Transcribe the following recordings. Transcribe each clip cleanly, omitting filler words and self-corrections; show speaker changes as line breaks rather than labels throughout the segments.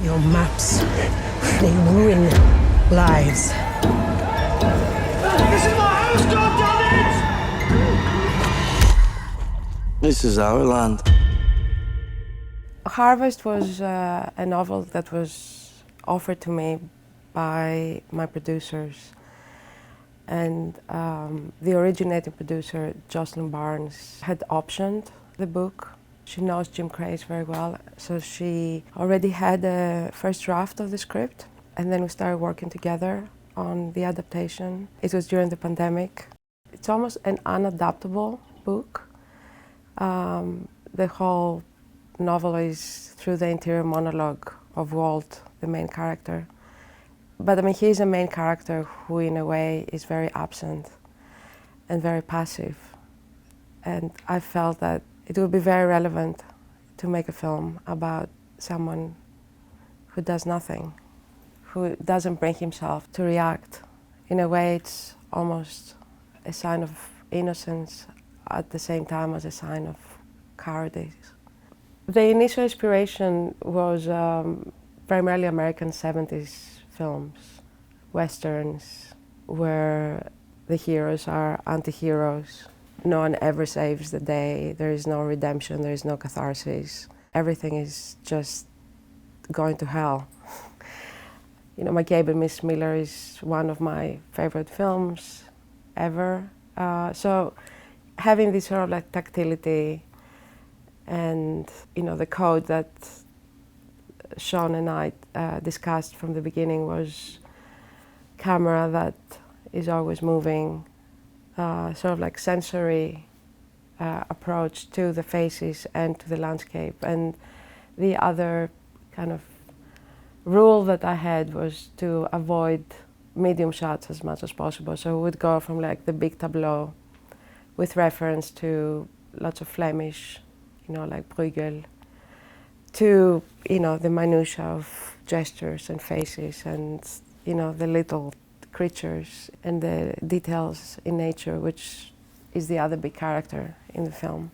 Your maps, they ruin lives.
This is my house, goddammit!
This is our land.
Harvest was a novel that was offered to me by my producers. And the originating producer, Jocelyn Barnes, had optioned the book. She knows Jim Crace very well, so she already had a first draft of the script, and then we started working together on the adaptation. It was during the pandemic. It's almost an unadaptable book. The whole novel is through the interior monologue of Walt, the main character. But I mean, he's a main character who in a way is very absent and very passive. And I felt that it would be very relevant to make a film about someone who does nothing, who doesn't bring himself to react. In a way, it's almost a sign of innocence at the same time as a sign of cowardice. The initial inspiration was primarily American 70s films, westerns, where the heroes are anti-heroes. No one ever saves the day, there is no redemption, there is no catharsis. Everything is just going to hell. You know, My Cable Miss Miller is one of my favorite films ever. So having this sort of like tactility and, you know, the code that Sean and I discussed from the beginning was camera that is always moving, sort of like sensory approach to the faces and to the landscape. And the other kind of rule that I had was to avoid medium shots as much as possible. So we would go from like the big tableau with reference to lots of Flemish, you know, like Bruegel, to, you know, the minutiae of gestures and faces and, you know, the little creatures and the details in nature, which is the other big character in the film.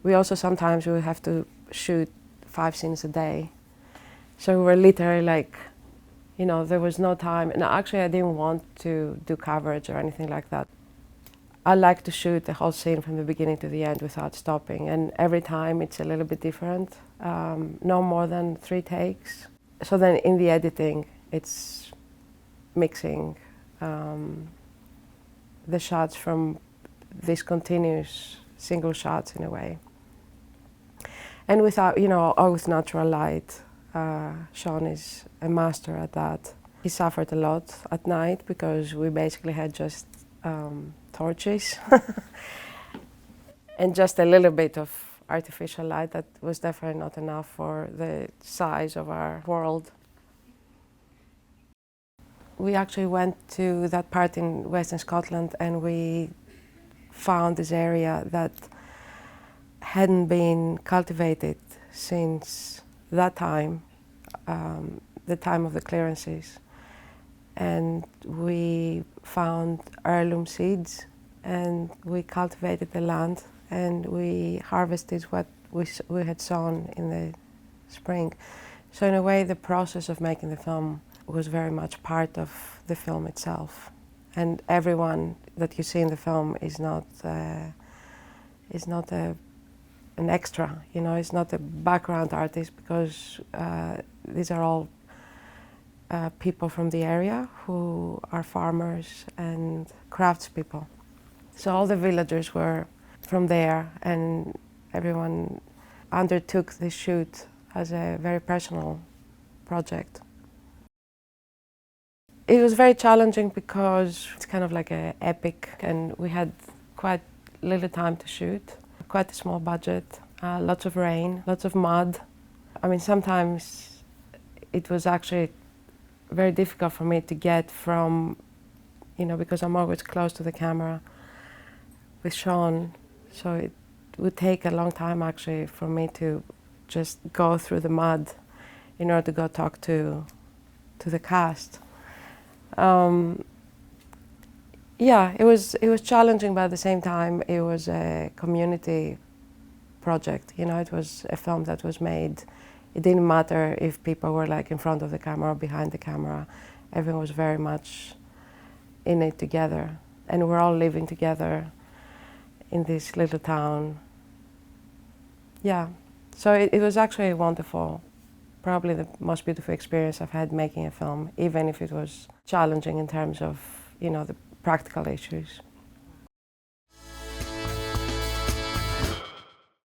We also sometimes we have to shoot 5 scenes a day. So we were literally like, you know, there was no time. And actually I didn't want to do coverage or anything like that. I like to shoot the whole scene from the beginning to the end without stopping. And every time it's a little bit different. No more than 3 takes. So then in the editing, it's mixing the shots from these continuous single shots in a way. And without, you know, or with natural light. Sean is a master at that. He suffered a lot at night because we basically had just torches and just a little bit of artificial light that was definitely not enough for the size of our world. We actually went to that part in Western Scotland and we found this area that hadn't been cultivated since that time, the time of the clearances. And we found heirloom seeds and we cultivated the land and we harvested what we had sown in the spring. So in a way the process of making the film was very much part of the film itself. And everyone that you see in the film is not an extra, you know, it's not a background artist because these are all people from the area who are farmers and craftspeople. So all the villagers were from there and everyone undertook the shoot as a very personal project. It was very challenging because it's kind of like an epic and we had quite little time to shoot, quite a small budget, lots of rain, lots of mud. I mean, sometimes it was actually very difficult for me to get from, you know, because I'm always close to the camera with Sean, so it would take a long time actually for me to just go through the mud in order to go talk to the cast. Yeah, it was challenging, but at the same time it was a community project. You know, it was a film that was made It didn't matter if people were like in front of the camera or behind the camera. Everyone was very much in it together. And we're all living together in this little town. Yeah, so it was actually wonderful. Probably the most beautiful experience I've had making a film, even if it was challenging in terms of, you know, the practical issues.